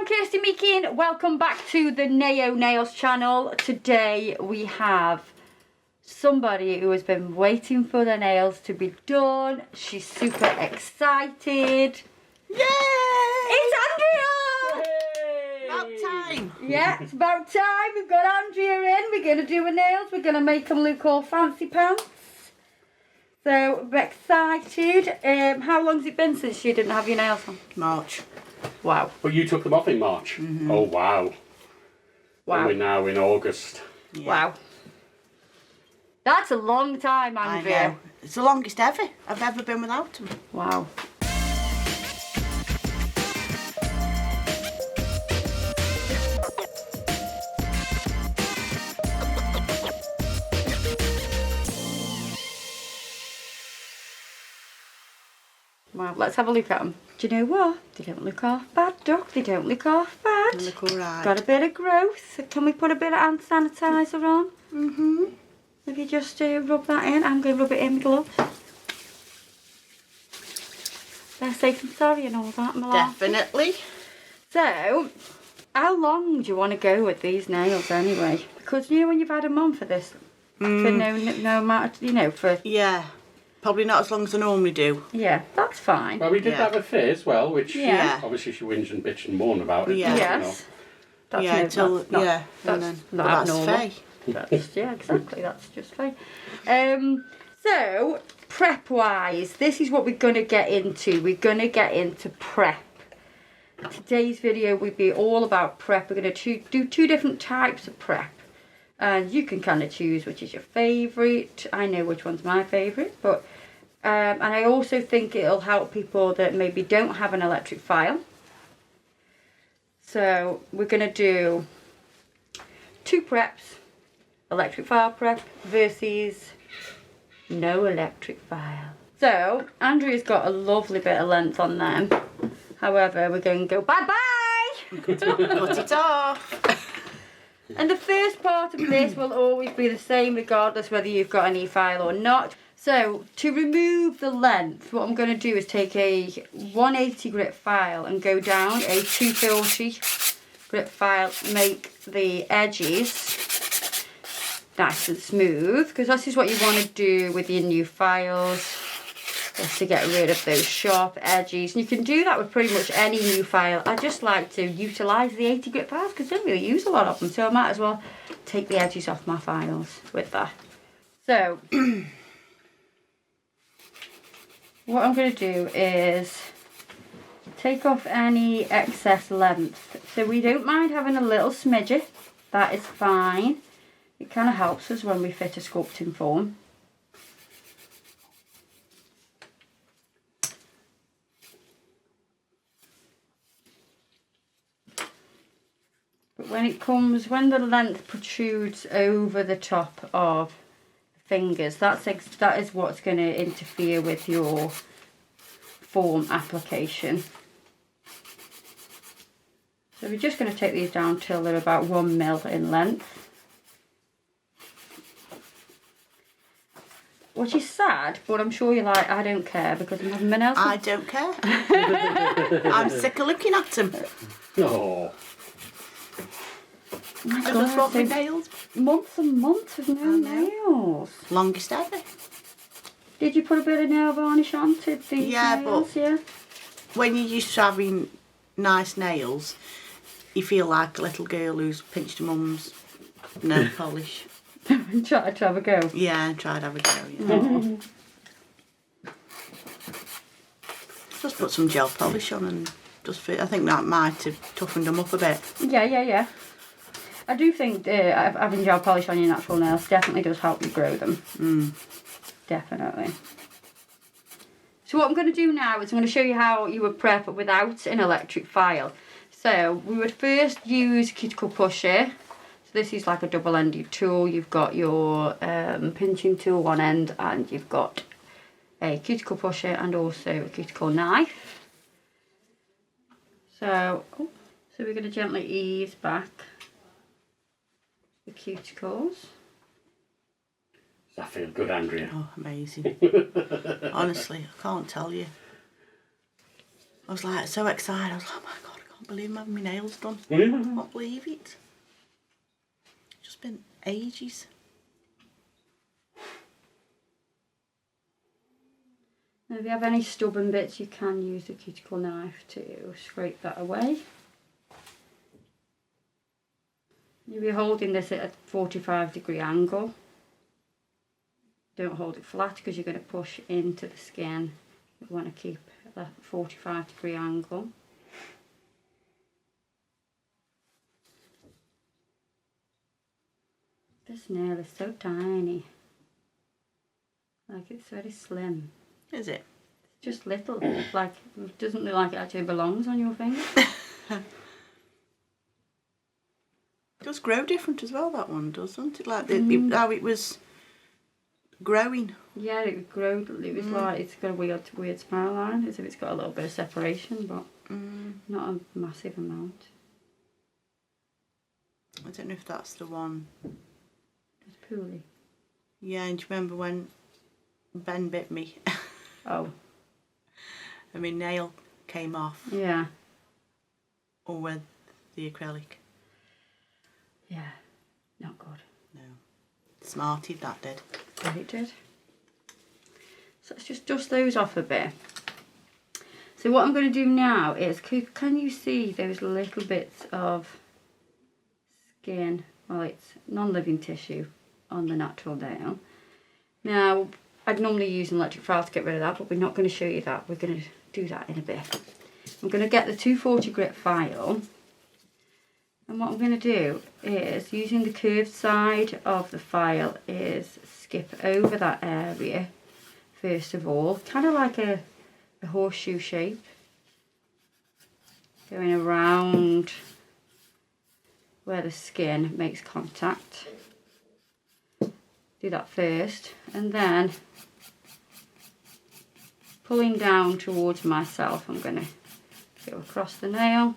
I'm Kirsty Meakin. Welcome back to the Naio Nails Channel. Today we have somebody who has been waiting for their nails to be done. She's super excited. Yay! It's Andrea! Yay! About time. Yeah, it's about time. We've got Andrea in. We're going to do her nails. We're going to make them look all fancy pants. So, I'm excited. How long's it been since you didn't have your nails on? March. Wow. But you took them off in March? Mm-hmm. Oh, wow. Wow. And we're now in August. Yeah. Wow. That's a long time, Andrea. I know. It's the longest ever I've ever been without them. Wow. Wow, let's have a look at them. Do you know what? They don't look half bad, Duck. They don't look half bad. They look alright. Got a bit of growth. Can we put a bit of hand sanitizer on? Mm-hmm. If you just rub that in, I'm going to rub it in with gloves. They're safe and sorry and all that, my love. Definitely. So, how long do you want to go with these nails anyway? Because you know when you've had them on for this, for no amount, for... Yeah. Probably not as long as I normally do. Yeah, that's fine. Well, we did Yeah. have a fit as well, which Yeah. obviously she whinged and bitched and moaned about it. Yeah. Yes. That's yeah, no, until yeah, that's and then not but that's abnormal. fair. That's, yeah, exactly. That's just fine. So, prep-wise, this is what we're going to get into. We're going to get into prep. Today's video will be all about prep. We're going to do two different types of prep. And you can kind of choose which is your favourite. I know which one's my favourite. But and I also think it'll help people that maybe don't have an electric file. So, we're going to do two preps. Electric file prep versus no electric file. So, Andrea's got a lovely bit of length on them. However, we're going to go bye-bye! Cut it off. And the first part of this will always be the same regardless whether you've got an e-file or not. So, to remove the length, what I'm going to do is take a 180 grit file and go down a 240 grit file, make the edges nice and smooth, because this is what you want to do with your new files, is to get rid of those sharp edges. And you can do that with pretty much any new file. I just like to utilise the 80 grit files because I don't really use a lot of them, so I might as well take the edges off my files with that. So what I'm going to do is take off any excess length. So we don't mind having a little smidget, that is fine. It kind of helps us when we fit a sculpting form. But when the length protrudes over the top of the fingers, that is what's going to interfere with your form application. So we're just going to take these down till they're about 1 mil in length. Which is sad, but I'm sure you're like, I don't care because I'm having my nails done. I don't care. I'm sick of looking at them. Oh. Oh my I God, just want my so nails. months and months of no nails. Longest ever. Did you put a bit of nail varnish on to these nails? But Yeah. when you're used to having nice nails, you feel like a little girl who's pinched her mum's nail polish. Try to have a go. Yeah, and try to have a go. Yeah. Just put some gel polish on and just fit. I think that might have toughened them up a bit. Yeah. I do think having gel polish on your natural nails definitely does help you grow them. Definitely. So what I'm going to do now is I'm going to show you how you would prep without an electric file. So we would first use cuticle pusher. This is like a double-ended tool. You've got your pinching tool one end, and you've got a cuticle pusher and also a cuticle knife. So we're going to gently ease back the cuticles. Does that feel good, Andrea? Oh, amazing. Honestly, I can't tell you. I was like so excited. I was like, oh my God, I Can't believe I'm having my nails done. Yeah. Can't believe it. Just been ages. If you have any stubborn bits, you can use the cuticle knife to scrape that away. You'll be holding this at a 45-degree angle. Don't hold it flat because you're going to push into the skin. You want to keep that 45-degree angle. This nail is so tiny. Like, it's very slim. Is it? It's just little. Like, it doesn't look like it actually belongs on your finger. It does grow different as well, that one, doesn't it? Like how it was growing. Yeah, it growed. It was like, it's got a weird smile line, as if it's got a little bit of separation, but not a massive amount. I don't know if that's the one. It's poorly. Yeah, and do you remember when Ben bit me? Oh. And my nail came off. Yeah. Or with the acrylic. Yeah. Not good. No. Smarted, that did. Yeah, it did. So let's just dust those off a bit. So what I'm going to do now is, can you see those little bits of skin? Well, it's non-living tissue on the natural nail. Now, I'd normally use an electric file to get rid of that, but we're not going to show you that. We're going to do that in a bit. I'm going to get the 240 grit file, and what I'm going to do is, using the curved side of the file, is skip over that area first of all, kind of like a horseshoe shape, going around where the skin makes contact. Do that first, and then pulling down towards myself, I'm going to go across the nail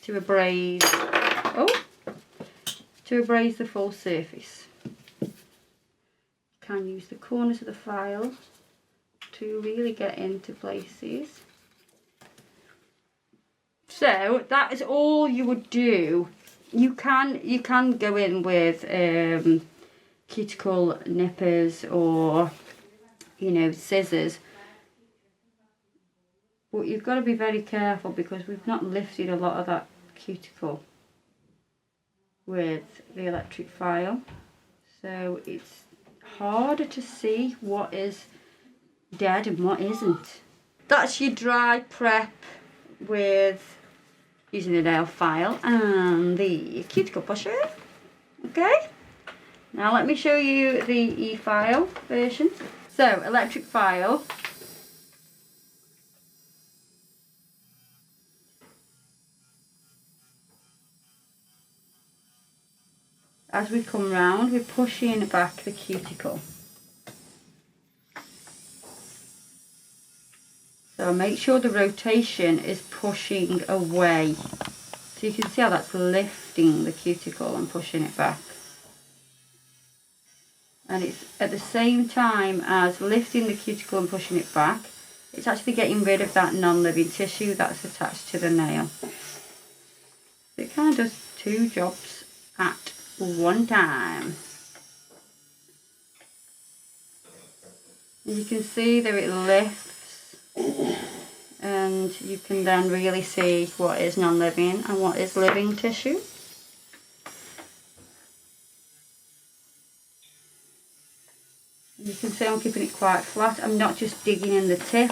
to abrade, the full surface. You can use the corners of the file to really get into places. So that is all you would do. You can go in with cuticle nippers or, you know, scissors, but you've got to be very careful because we've not lifted a lot of that cuticle with the electric file, so it's harder to see what is dead and what isn't. That's your dry prep with using the nail file and the cuticle pusher. Okay, now let me show you the e-file version. So, electric file. As we come round, we're pushing back the cuticle. So make sure the rotation is pushing away. So you can see how that's lifting the cuticle and pushing it back. And it's at the same time as lifting the cuticle and pushing it back, it's actually getting rid of that non-living tissue that's attached to the nail. So it kind of does two jobs at one time. And you can see that it lifts, and you can then really see what is non-living and what is living tissue. You can see I'm keeping it quite flat. I'm not just digging in the tip.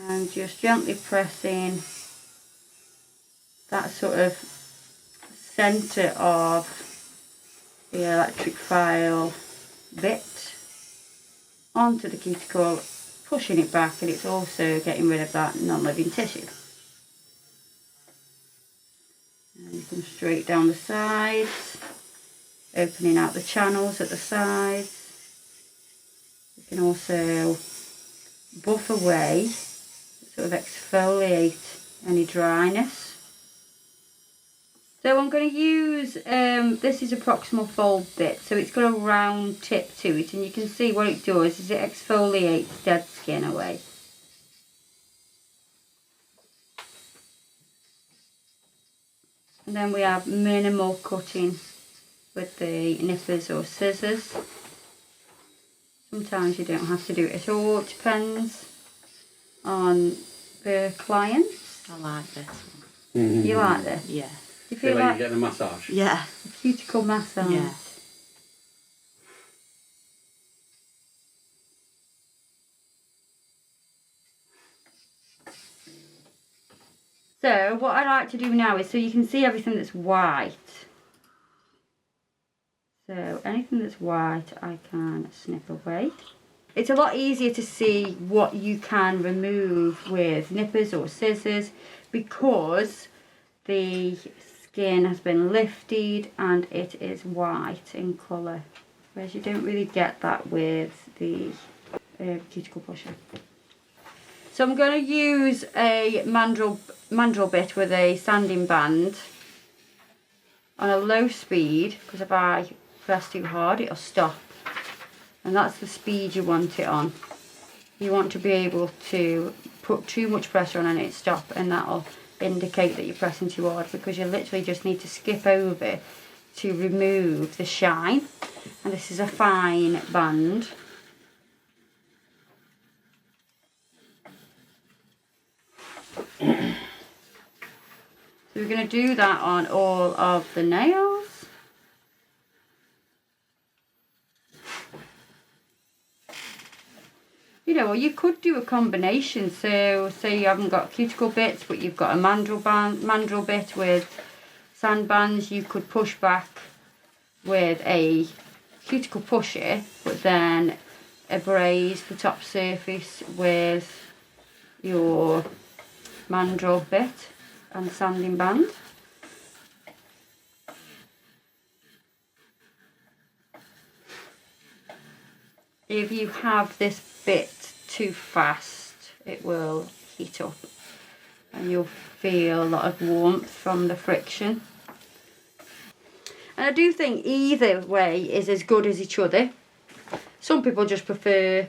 I'm just gently pressing that sort of centre of the electric file bit onto the cuticle, pushing it back, and it's also getting rid of that non-living tissue. And you come straight down the sides, opening out the channels at the sides. You can also buff away, sort of exfoliate any dryness. So I'm going to use, this is a proximal fold bit, so it's got a round tip to it, and you can see what it does is it exfoliates dead skin away. And then we have minimal cutting with the nippers or scissors. Sometimes you don't have to do it at all, it depends on the client. I like this one. You like this? Yeah. You Feel feel like like you get a massage. Yeah. a cuticle massage? Yeah. So what I like to do now is, so you can see everything that's white. So anything that's white I can snip away. It's a lot easier to see what you can remove with nippers or scissors because the skin has been lifted and it is white in colour. Whereas you don't really get that with the cuticle pusher. So I'm going to use a mandrel bit with a sanding band on a low speed, because if I press too hard it'll stop, and that's the speed you want it on. You want to be able to put too much pressure on and it stop, and that'll indicate that you're pressing too hard, because you literally just need to skip over to remove the shine. And this is a fine band. So we're going to do that on all of the nails. You know, or you could do a combination. So say you haven't got cuticle bits but you've got a mandrel bit with sand bands, you could push back with a cuticle pusher but then abrade the top surface with your mandrel bit and sanding band. If you have this bit too fast, it will heat up and you'll feel a lot of warmth from the friction. And I do think either way is as good as each other. Some people just prefer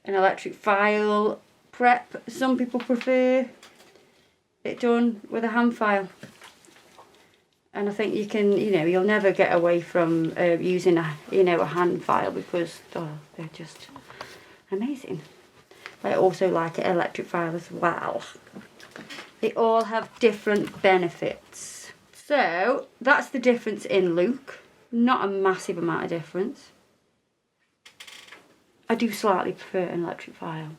an electric file prep, some people prefer it done with a hand file. And I think you can, you know, you'll never get away from using a hand file, because they're just amazing. I also like an electric file as well. They all have different benefits. So that's the difference in look. Not a massive amount of difference. I do slightly prefer an electric file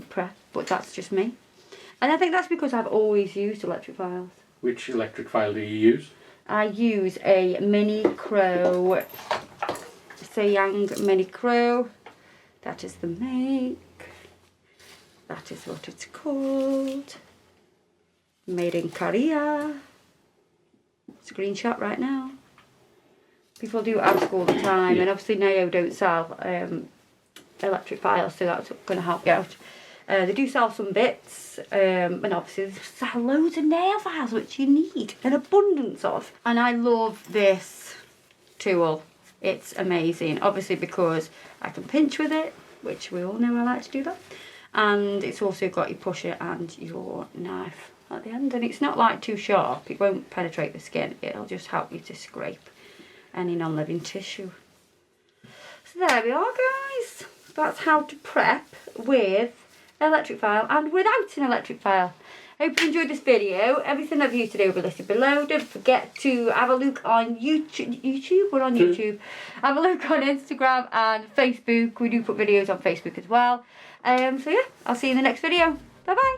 prep, but that's just me. And I think that's because I've always used electric files. Which electric file do you use? I use a Mini Crow, Sayang Mini Crow. That is the make. That is what it's called. Made in Korea. Screenshot right now. People do ask all the time, Yeah. and obviously Naio don't sell electric files, so that's going to help you out. They do sell some bits, and obviously they sell loads of nail files, which you need an abundance of. And I love this tool. It's amazing, obviously because I can pinch with it, which we all know I like to do that. And it's also got your pusher and your knife at the end, and it's not like too sharp. It won't penetrate the skin. It'll just help you to scrape any non-living tissue. So there we are, guys. That's how to prep with electric file and without an electric file. Hope you enjoyed this video. Everything I've used today will be listed below. Don't forget to have a look on YouTube. We're on YouTube. Have a look on Instagram and Facebook. We do put videos on Facebook as well. So yeah, I'll see you in the next video. Bye bye.